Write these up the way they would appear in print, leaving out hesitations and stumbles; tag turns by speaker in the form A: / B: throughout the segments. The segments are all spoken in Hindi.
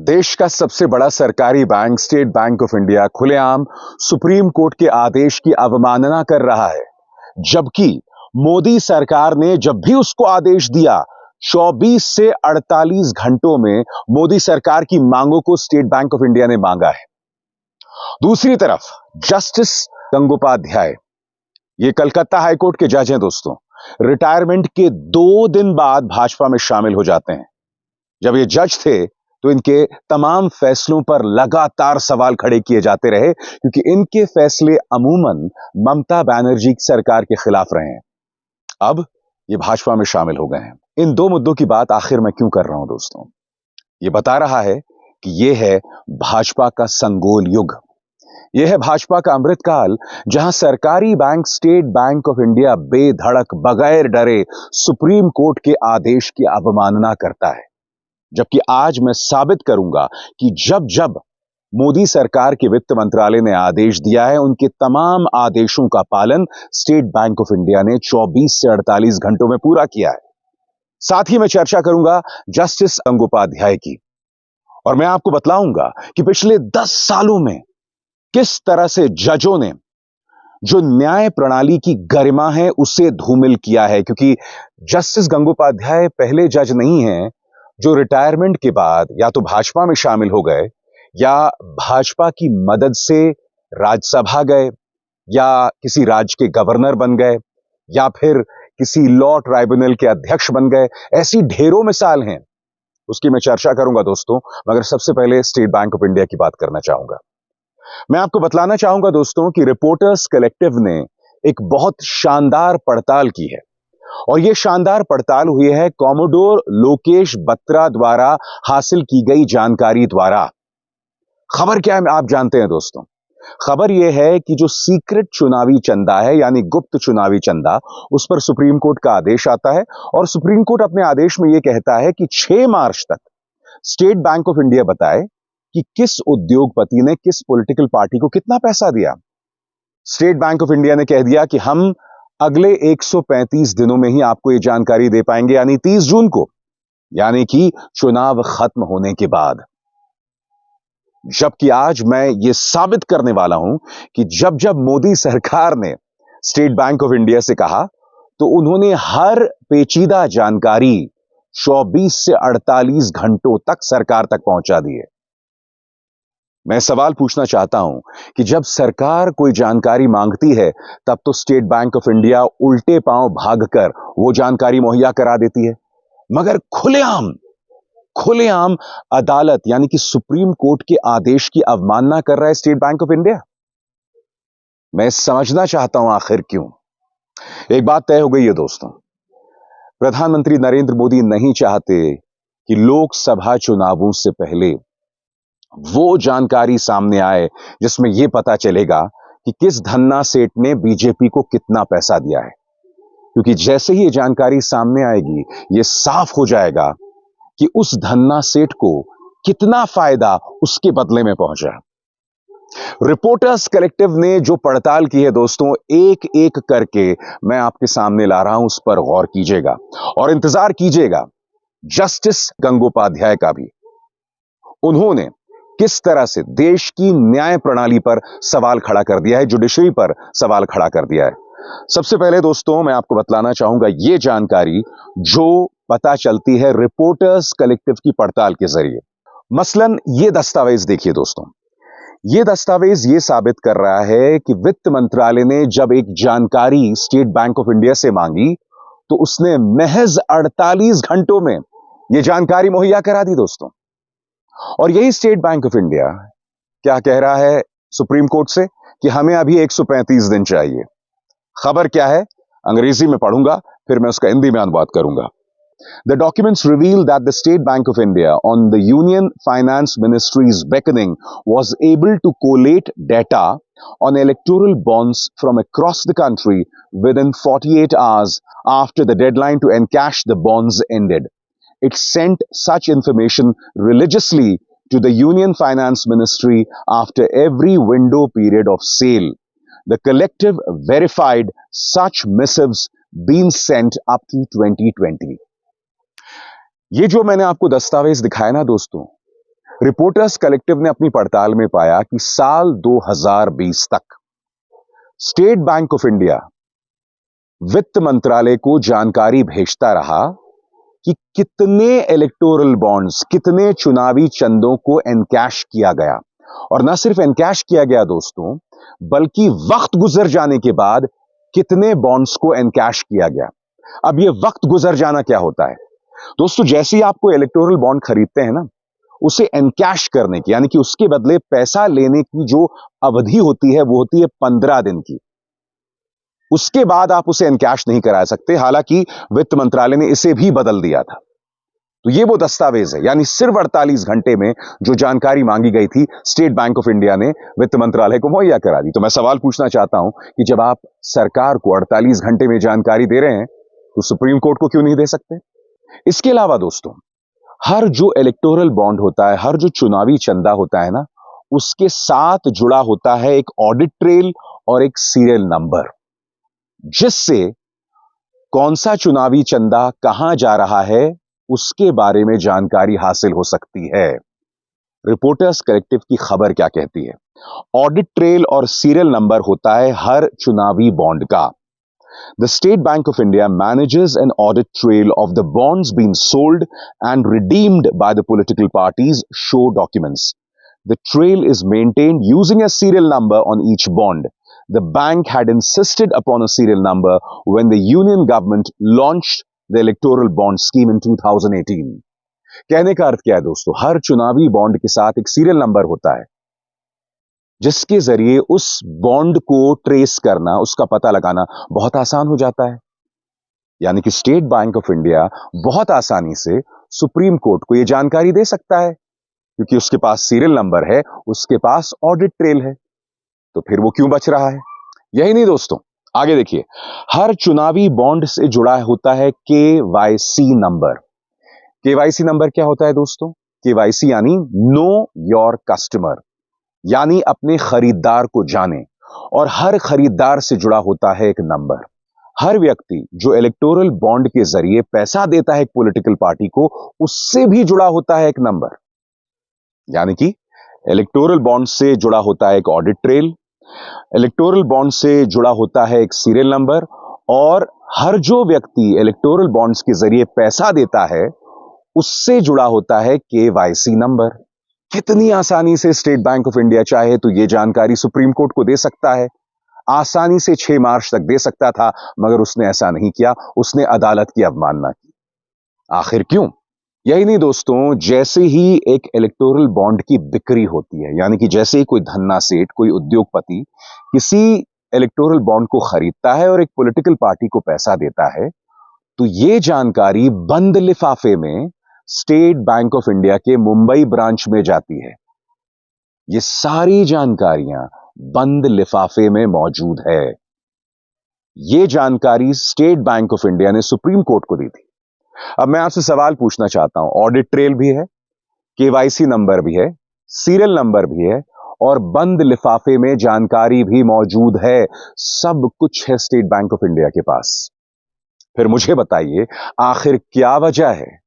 A: देश का सबसे बड़ा सरकारी bank state bank of India खुलेआम सुप्रीम कोर्ट के आदेश की अवमानना कर रहा है, जबकि मोदी सरकार ने जब भी उसको आदेश दिया 24 से 48 घंटों में मोदी सरकार की मांगों को स्टेट बैंक ऑफ इंडिया ने मांगा है। दूसरी तरफ जस्टिस गंगोपाध्याय, ये कलकत्ता हाईकोर्ट के जज हैं दोस्तों, रिटायरमेंट के 2 दिन बाद भाजपा में शामिल हो जाते हैं। जब ये जज थे तो इनके तमाम फैसलों पर लगातार सवाल खड़े किए जाते रहे, क्योंकि इनके फैसले अमूमन ममता बनर्जी की सरकार के खिलाफ रहे हैं। अब ये भाजपा में शामिल हो गए हैं। इन 2 मुद्दों की बात आखिर मैं क्यों कर रहा हूं दोस्तों? ये बता रहा है कि यह है भाजपा का संगोल युग। यह है भाजपा का अमृतकाल, जहां सरकारी bank state bank of India बेधड़क बगैर डरे सुप्रीम कोर्ट के आदेश की अवमानना करता है। जबकि आज मैं साबित करूंगा कि जब जब मोदी सरकार के वित्त मंत्रालय ने आदेश दिया है, उनके तमाम आदेशों का पालन स्टेट बैंक ऑफ इंडिया ने 24 से 48 घंटों में पूरा किया है। साथ ही मैं चर्चा करूंगा जस्टिस गंगोपाध्याय की, और मैं आपको बतलाऊंगा कि पिछले 10 सालों में किस तरह से जजों ने जो न्याय प्रणाली की गरिमा है उसे धूमिल किया है। क्योंकि जस्टिस गंगोपाध्याय पहले जज नहीं हैं जो रिटायरमेंट के बाद या तो भाजपा में शामिल हो गए, या भाजपा की मदद से राज्यसभा गए, या किसी राज्य के गवर्नर बन गए, या फिर किसी लॉ ट्राइब्यूनल के अध्यक्ष बन गए। ऐसी ढेरों मिसाल हैं, उसकी मैं चर्चा करूंगा दोस्तों। मगर सबसे पहले स्टेट बैंक ऑफ इंडिया की बात करना चाहूंगा। मैं आपको बतलाना चाहूंगा दोस्तों कि रिपोर्टर्स कलेक्टिव ने एक बहुत शानदार पड़ताल की है, और यह शानदार पड़ताल हुई है कॉमोडोर लोकेश बत्रा द्वारा हासिल की गई जानकारी द्वारा। खबर क्या है आप जानते हैं दोस्तों? खबर यह है कि जो सीक्रेट चुनावी चंदा है, यानी गुप्त चुनावी चंदा, उस पर सुप्रीम कोर्ट का आदेश आता है, और सुप्रीम कोर्ट अपने आदेश में यह कहता है कि 6 मार्च तक स्टेट बैंक ऑफ इंडिया बताए कि किस उद्योगपति ने किस पॉलिटिकल पार्टी को कितना पैसा दिया। स्टेट बैंक ऑफ इंडिया ने कह दिया कि हम अगले 135 दिनों में ही आपको यह जानकारी दे पाएंगे, यानी 30 जून को, यानी कि चुनाव खत्म होने के बाद। जबकि आज मैं यह साबित करने वाला हूं कि जब जब मोदी सरकार ने स्टेट बैंक ऑफ इंडिया से कहा, तो उन्होंने हर पेचीदा जानकारी 24 से 48 घंटों तक सरकार तक पहुंचा दी है। मैं सवाल पूछना चाहता हूं कि जब सरकार कोई जानकारी मांगती है, तब तो स्टेट बैंक ऑफ इंडिया उल्टे पांव भागकर वो जानकारी मुहैया करा देती है, मगर खुलेआम अदालत यानी कि सुप्रीम कोर्ट के आदेश की अवमानना कर रहा है स्टेट बैंक ऑफ इंडिया। मैं समझना चाहता हूं आखिर क्यों। एक बात तय हो गई है दोस्तों, प्रधानमंत्री नरेंद्र मोदी नहीं चाहते कि लोकसभा चुनावों से पहले वो जानकारी सामने आए जिसमें यह पता चलेगा कि किस धन्ना सेठ ने बीजेपी को कितना पैसा दिया है। क्योंकि जैसे ही यह जानकारी सामने आएगी, यह साफ हो जाएगा कि उस धन्ना सेठ को कितना फायदा उसके बदले में पहुंचा। रिपोर्टर्स कलेक्टिव ने जो पड़ताल की है दोस्तों, एक एक करके मैं आपके सामने ला रहा हूं, उस पर गौर कीजिएगा और इंतजार कीजिएगा जस्टिस गंगोपाध्याय का भी। उन्होंने किस तरह से देश की न्याय प्रणाली पर सवाल खड़ा कर दिया है, जुडिशरी पर सवाल खड़ा कर दिया है। सबसे पहले दोस्तों मैं आपको बतलाना चाहूंगा यह जानकारी जो पता चलती है रिपोर्टर्स कलेक्टिव की पड़ताल के जरिए। मसलन यह दस्तावेज देखिए दोस्तों, यह दस्तावेज यह साबित कर रहा है कि वित्त मंत्रालय ने जब एक जानकारी स्टेट बैंक ऑफ इंडिया से मांगी, तो उसने महज 48 घंटों में यह जानकारी मुहैया करा दी दोस्तों। और यही स्टेट बैंक ऑफ इंडिया क्या कह रहा है सुप्रीम कोर्ट से कि हमें अभी 135 दिन चाहिए। खबर क्या है, अंग्रेजी में पढ़ूंगा, फिर मैं उसका हिंदी में अनुवाद करूंगा। The documents reveal that the State Bank of India, on the Union Finance Ministry's beckoning, was able to collate data on electoral bonds from across the country within 48 hours after the deadline to encash the bonds ended. It sent such information religiously to the Union Finance Ministry after every window period of sale. The collective verified such missives being sent up to 2020. ये जो मैंने आपको दस्तावेज दिखाया ना दोस्तों, रिपोर्टर्स कलेक्टिव ने अपनी पड़ताल में पाया कि साल 2020 तक स्टेट बैंक ऑफ इंडिया वित्त मंत्रालय को जानकारी भेजता रहा कि कितने इलेक्टोरल बॉन्ड्स, कितने चुनावी चंदों को एनकैश किया गया, और ना सिर्फ एनकैश किया गया दोस्तों, बल्कि वक्त गुजर जाने के बाद कितने बॉन्ड्स को एनकैश किया गया। अब यह वक्त गुजर जाना क्या होता है दोस्तों? जैसे ही आपको इलेक्टोरल बॉन्ड खरीदते हैं ना, उसे एनकैश करने की, यानी कि उसके बदले पैसा लेने की जो अवधि होती है वो होती है 15 दिन की। उसके बाद आप उसे एनकैश नहीं करा सकते। हालांकि वित्त मंत्रालय ने इसे भी बदल दिया था। तो ये वो दस्तावेज है, यानी सिर्फ 48 घंटे में जो जानकारी मांगी गई थी, स्टेट बैंक ऑफ इंडिया ने वित्त मंत्रालय को मुहैया करा दी। तो मैं सवाल पूछना चाहता हूं कि जब आप सरकार को 48 घंटे में जानकारी दे रहे हैं, तो सुप्रीम कोर्ट को क्यों नहीं दे सकते? इसके अलावा दोस्तों, हर जो इलेक्टोरल बॉन्ड होता है, हर जो चुनावी चंदा होता है ना, उसके साथ जुड़ा होता है एक ऑडिट ट्रेल और एक सीरियल नंबर, जिससे कौन सा चुनावी चंदा कहां जा रहा है उसके बारे में जानकारी हासिल हो सकती है। रिपोर्टर्स कलेक्टिव की खबर क्या कहती है? ऑडिट ट्रेल और सीरियल नंबर होता है हर चुनावी बॉन्ड का। The State Bank of India manages an audit trail of the bonds being sold and redeemed by the political parties show documents. The trail is maintained using a serial number on each bond. The bank had insisted upon a serial number when the union government launched the electoral bond scheme in 2018. कहने का अर्थ क्या है दोस्तों? हर चुनावी बॉन्ड के साथ एक सीरियल नंबर होता है, जिसके जरिए उस बॉन्ड को ट्रेस करना, उसका पता लगाना बहुत आसान हो जाता है। यानी कि स्टेट बैंक ऑफ इंडिया बहुत आसानी से सुप्रीम कोर्ट को यह जानकारी दे सकता है, क्योंकि उसके पास सीरियल नंबर है, उसके पास ऑडिट ट्रेल है। तो फिर वो क्यों बच रहा है? यही नहीं दोस्तों, आगे देखिए, हर चुनावी बॉन्ड से जुड़ा होता है केवाईसी नंबर। केवाईसी नंबर क्या होता है दोस्तों? केवाईसी यानी नो योर कस्टमर, यानी अपने खरीदार को जाने, और हर खरीदार से जुड़ा होता है एक नंबर। हर व्यक्ति जो इलेक्टोरल बॉन्ड के जरिए पैसा देता है एक पॉलिटिकल पार्टी को, उससे भी जुड़ा होता है एक नंबर। यानी कि इलेक्टोरल बॉन्ड से जुड़ा होता है एक ऑडिट ट्रेल, इलेक्टोरल बॉन्ड से जुड़ा होता है एक सीरियल नंबर, और हर जो व्यक्ति इलेक्टोरल बॉन्ड्स के जरिए पैसा देता है, उससे जुड़ा होता है केवाईसी नंबर। कितनी आसानी से स्टेट बैंक ऑफ इंडिया चाहे तो यह जानकारी सुप्रीम कोर्ट को दे सकता है। आसानी से 6 मार्च तक दे सकता था, मगर उसने ऐसा नहीं किया। उसने अदालत की अवमानना की। आखिर क्यों? यही नहीं दोस्तों, जैसे ही एक इलेक्टोरल बॉन्ड की बिक्री होती है, यानी कि जैसे ही कोई धन्ना सेठ, कोई उद्योगपति किसी इलेक्टोरल बॉन्ड को खरीदता है और एक पॉलिटिकल पार्टी को पैसा देता है, तो यह जानकारी बंद लिफाफे में स्टेट बैंक ऑफ इंडिया के मुंबई ब्रांच में जाती है। ये सारी जानकारियां बंद लिफाफे में मौजूद है। ये जानकारी स्टेट बैंक ऑफ इंडिया ने सुप्रीम कोर्ट को दी थी। अब मैं आपसे सवाल पूछना चाहता हूं, ऑडिट ट्रेल भी है, केवाईसी नंबर भी है, सीरियल नंबर भी है, और बंद लिफाफे में जानकारी भी मौजूद है। सब कुछ है स्टेट बैंक ऑफ इंडिया के पास। फिर मुझे बताइए, आखिर क्या वजह है?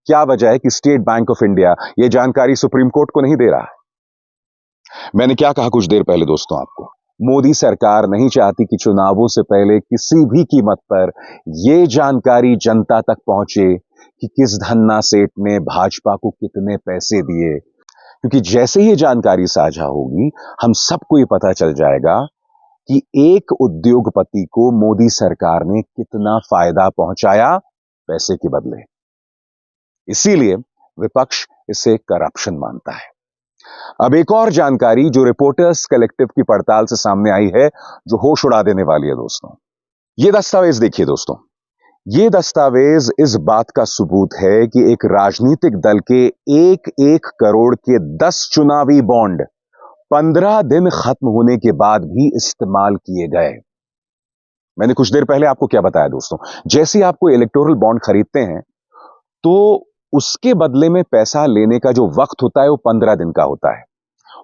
A: क्या वजह है कि स्टेट बैंक ऑफ इंडिया यह जानकारी सुप्रीम कोर्ट को नहीं दे रहा है? मैंने क्या कहा कुछ देर पहले दोस्तों आपको? मोदी सरकार नहीं चाहती कि चुनावों से पहले किसी भी कीमत पर यह जानकारी जनता तक पहुंचे कि किस धन्ना सेठ ने भाजपा को कितने पैसे दिए, क्योंकि जैसे ही जानकारी साझा होगी, हम सबको यह पता चल जाएगा कि एक उद्योगपति को मोदी सरकार ने कितना फायदा पहुंचाया पैसे के बदले। इसीलिए विपक्ष इसे करप्शन मानता है। अब एक और जानकारी जो रिपोर्टर्स कलेक्टिव की पड़ताल से सामने आई है, जो होश उड़ा देने वाली है दोस्तों। यह दस्तावेज देखिए दोस्तों, यह दस्तावेज इस बात का सबूत है कि एक राजनीतिक दल के 1-1 करोड़ के 10 चुनावी बॉन्ड 15 दिन खत्म होने के बाद भी इस्तेमाल किए गए। मैंने कुछ देर पहले आपको क्या बताया दोस्तों? जैसे आप कोई इलेक्टोरल बॉन्ड खरीदते हैं, तो उसके बदले में पैसा लेने का जो वक्त होता है वो 15 दिन का होता है।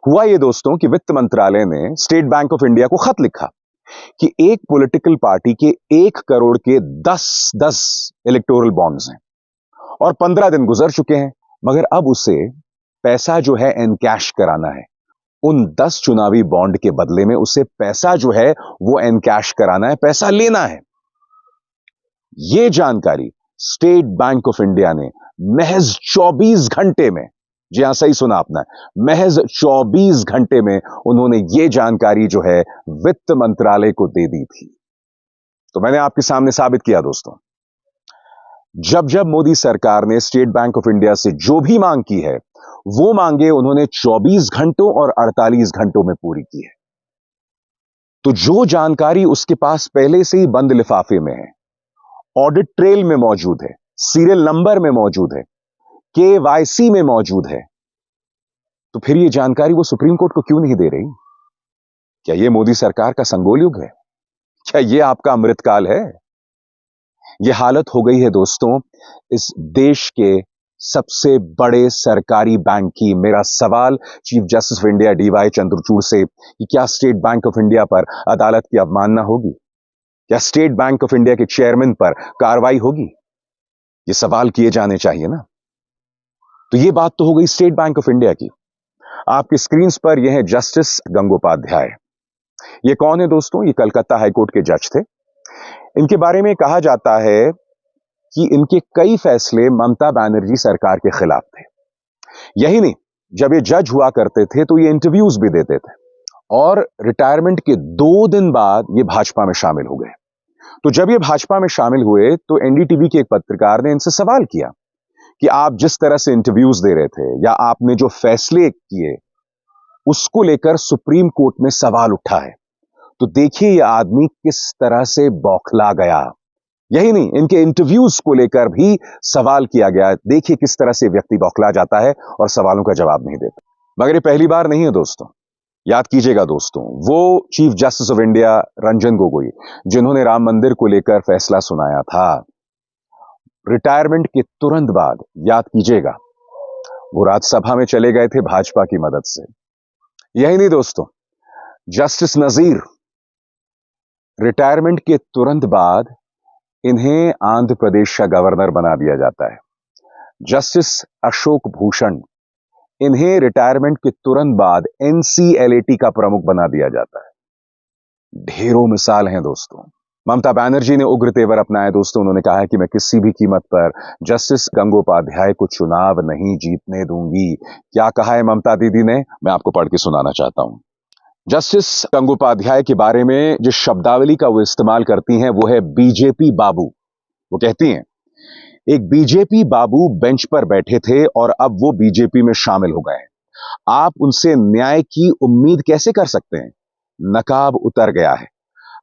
A: हुआ ये दोस्तों कि वित्त मंत्रालय ने स्टेट बैंक ऑफ इंडिया को खत लिखा कि एक पॉलिटिकल पार्टी के 1 करोड़ के 10 इलेक्टोरल बॉन्ड्स हैं और 15 दिन गुजर चुके हैं, मगर अब उसे पैसा जो है एनकैश कराना है। उन 10 चुनावी बॉन्ड के बदले में उसे पैसा जो है वो एनकैश कराना है, पैसा लेना है। यह जानकारी स्टेट बैंक ऑफ इंडिया ने महज 24 घंटे में, जी हां सही सुना आपने, महज 24 घंटे में उन्होंने यह जानकारी जो है वित्त मंत्रालय को दे दी थी। तो मैंने आपके सामने साबित किया दोस्तों, जब जब मोदी सरकार ने स्टेट बैंक ऑफ इंडिया से जो भी मांग की है, वो मांगे उन्होंने 24 घंटों और 48 घंटों में पूरी की है। तो जो जानकारी उसके पास पहले से ही बंद लिफाफे में है, ऑडिट ट्रेल में मौजूद है, सीरियल नंबर में मौजूद है, केवाईसी में मौजूद है, तो फिर यह जानकारी वो सुप्रीम कोर्ट को क्यों नहीं दे रही? क्या यह मोदी सरकार का संगोल युग है? क्या यह आपका अमृतकाल है? यह हालत हो गई है दोस्तों इस देश के सबसे बड़े सरकारी बैंक की। मेरा सवाल Chief Justice of India DY Chandrachud से कि क्या स्टेट बैंक ऑफ इंडिया पर अदालत की अवमानना होगी? क्या स्टेट बैंक ऑफ इंडिया के चेयरमैन पर कार्रवाई होगी? ये सवाल किए जाने चाहिए ना। तो ये बात तो हो गई स्टेट बैंक ऑफ इंडिया की। आपकी स्क्रीन पर यह है जस्टिस गंगोपाध्याय। ये कौन है दोस्तों? ये कलकत्ता हाईकोर्ट के जज थे। इनके बारे में कहा जाता है कि इनके कई फैसले ममता बनर्जी सरकार के खिलाफ थे। यही नहीं, जब ये जज हुआ करते थे तो ये इंटरव्यूज भी देते थे और रिटायरमेंट के 2 दिन बाद ये भाजपा में शामिल हो गए। तो जब ये भाजपा में शामिल हुए तो एनडीटीवी के एक पत्रकार ने इनसे सवाल किया कि आप जिस तरह से इंटरव्यूज दे रहे थे या आपने जो फैसले किए उसको लेकर सुप्रीम कोर्ट में सवाल उठा है। तो देखिए यह आदमी किस तरह से बौखला गया। यही नहीं, इनके इंटरव्यूज को लेकर भी सवाल किया गया। देखिए किस तरह से व्यक्ति बौखला जाता है और सवालों का जवाब नहीं देता। मगर ये पहली बार नहीं है दोस्तों। याद कीजिएगा दोस्तों, वो chief Justice of India Ranjan Gogoi जिन्होंने राम मंदिर को लेकर फैसला सुनाया था, रिटायरमेंट के तुरंत बाद, याद कीजिएगा, वो राज्यसभा में चले गए थे भाजपा की मदद से। यही नहीं दोस्तों, जस्टिस नजीर रिटायरमेंट के तुरंत बाद इन्हें आंध्र प्रदेश का गवर्नर बना दिया जाता है। जस्टिस अशोक भूषण, इन्हें रिटायरमेंट के तुरंत बाद एनसीएलएटी का प्रमुख बना दिया जाता है। ढेरों मिसाल हैं दोस्तों। ममता बनर्जी ने उग्र तेवर अपनाया दोस्तों। उन्होंने कहा है कि मैं किसी भी कीमत पर जस्टिस गंगोपाध्याय को चुनाव नहीं जीतने दूंगी। क्या कहा है ममता दीदी ने, मैं आपको पढ़ के सुनाना चाहता हूं। जस्टिस गंगोपाध्याय के बारे में जिस शब्दावली का वो इस्तेमाल करती हैं वो है बीजेपी बाबू। वो कहती हैं एक बीजेपी बाबू बेंच पर बैठे थे और अब वो बीजेपी में शामिल हो गए। आप उनसे न्याय की उम्मीद कैसे कर सकते हैं? नकाब उतर गया है।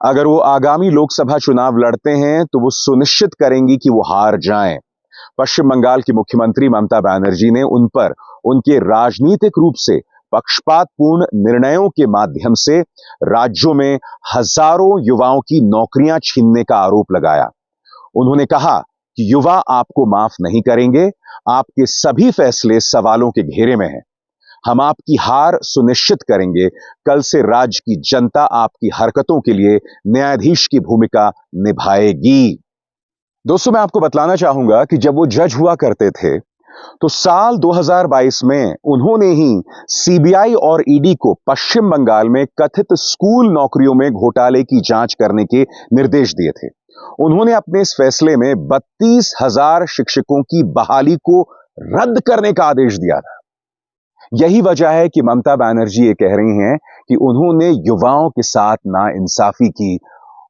A: अगर वो आगामी लोकसभा चुनाव लड़ते हैं तो वो सुनिश्चित करेंगी कि वो हार जाएं। पश्चिम बंगाल की मुख्यमंत्री ममता बनर्जी ने उन पर उनके राजनीतिक रूप से पक्षपातपूर्ण निर्णयों के माध्यम से राज्यों में हजारों युवाओं की नौकरियां छीनने का आरोप लगाया। उन्होंने कहा कि युवा आपको माफ नहीं करेंगे, आपके सभी फैसले सवालों के घेरे में हैं। हम आपकी हार सुनिश्चित करेंगे। कल से राज्य की जनता आपकी हरकतों के लिए न्यायाधीश की भूमिका निभाएगी। दोस्तों मैं आपको बतलाना चाहूंगा कि जब वो जज हुआ करते थे तो साल 2022 में उन्होंने ही सीबीआई और ईडी को पश्चिम बंगाल में कथित स्कूल नौकरियों में घोटाले की जांच करने के निर्देश दिए थे। उन्होंने अपने इस फैसले में 32,000 शिक्षकों की बहाली को रद्द करने का आदेश दिया था। यही वजह है कि ममता बनर्जी ये कह रही हैं कि उन्होंने युवाओं के साथ नाइंसाफी की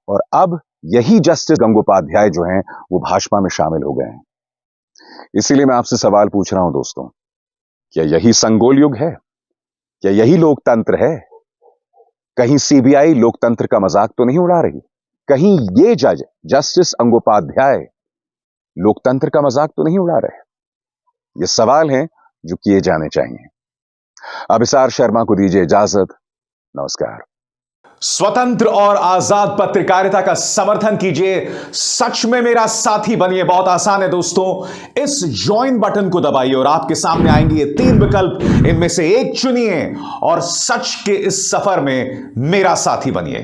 A: और अब यही जस्टिस गंगोपाध्याय जो हैं वो भाजपा में शामिल हो गए हैं। इसीलिए मैं आपसे सवाल पूछ रहा हूं दोस्तों, क्या यही संगोल युग है? क्या यही लोकतंत्र है? कहीं सीबीआई लोकतंत्र का मजाक तो नहीं उड़ा रही? कहीं ये जज जस्टिस गंगोपाध्याय लोकतंत्र का मजाक तो नहीं उड़ा रहे? ये सवाल हैं जो किए जाने चाहिए। अभिसार शर्मा को दीजिए इजाजत। नमस्कार।
B: स्वतंत्र और आजाद पत्रकारिता का समर्थन कीजिए, सच में मेरा साथी बनिए। बहुत आसान है दोस्तों, इस ज्वाइन बटन को दबाइए और आपके सामने आएंगे ये 3 विकल्प। इनमें से एक चुनिए और सच के इस सफर में मेरा साथी बनिए।